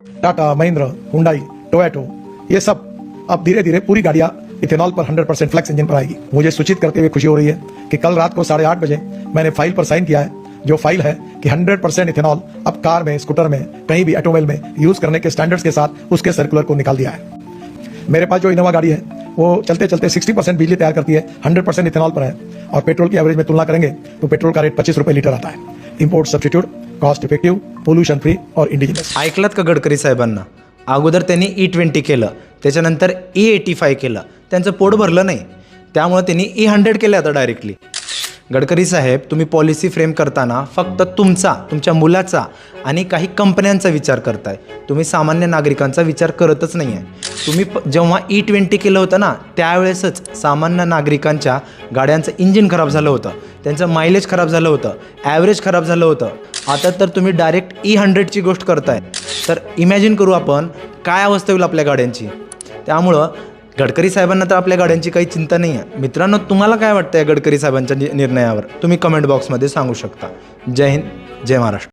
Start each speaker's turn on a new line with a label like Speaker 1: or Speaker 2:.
Speaker 1: Tata, Mahindra, Hyundai, Toyota, ये सब अब धीरे धीरे पूरी गाड़ियां इथेनॉल पर 100% फ्लेक्स इंजन पर आएगी। मुझे सूचित करते हुए खुशी हो रही है कि कल रात को 8:30 बजे मैंने फाइल पर साइन किया है, जो फाइल है कि 100% इथेनॉल अब कार में, स्कूटर में, कहीं भी ऑटोमोबाइल में यूज करने के स्टैंडर्ड्स के साथ उसके सर्कुलर को निकाल दिया है। मेरे पास जो इनोवा गाड़ी है वो चलते चलते 60% बिजली तैयार करती है, 100% इथेनॉल पर है, और पेट्रोल की एवरेज में तुलना करेंगे तो पेट्रोल का रेट 25 रुपये लीटर आता है। Import substitute, cost effective, pollution free और इंडिजिनस।
Speaker 2: ऐकलात का गडकरी साहेबांना? अगोदर त्यांनी E20 केलं, त्याच्यानंतर E85 केलं, त्यांचं पोट भरलं नाही, त्यामुळे त्यांनी E100 केलं आता डायरेक्टली। गडकरी साहेब, तुम्ही पॉलिसी फ्रेम करताना फक्त तुमचा, तुमच्या मुलाचा आणि काही कंपन्यांचा विचार करताय, तुम्ही सामान्य नागरिकांचा विचार करतच नाही आहे। तुम्ही जेव्हा E20 केलं होतं ना, त्यावेळेसच सामान्य नागरिकांच्या गाड्यांचं इंजिन खराब झालं होतं, त्यांचं मायलेज खराब झालं होतं, ॲव्हरेज खराब झालं होतं। आता तर तुम्ही डायरेक्ट E100ची गोष्ट करताय, तर इमॅजिन करू आपण काय अवस्था होईल आपल्या गाड्यांची। त्यामुळं गडकरी साहेबांना तर आपल्या गाड्यांची काही चिंता नाही आहे। मित्रांनो, तुम्हाला काय वाटतं या गडकरी साहेबांच्या निर्णयावर? तुम्ही कमेंट बॉक्समध्ये सांगू शकता। जय हिंद, जय महाराष्ट्र।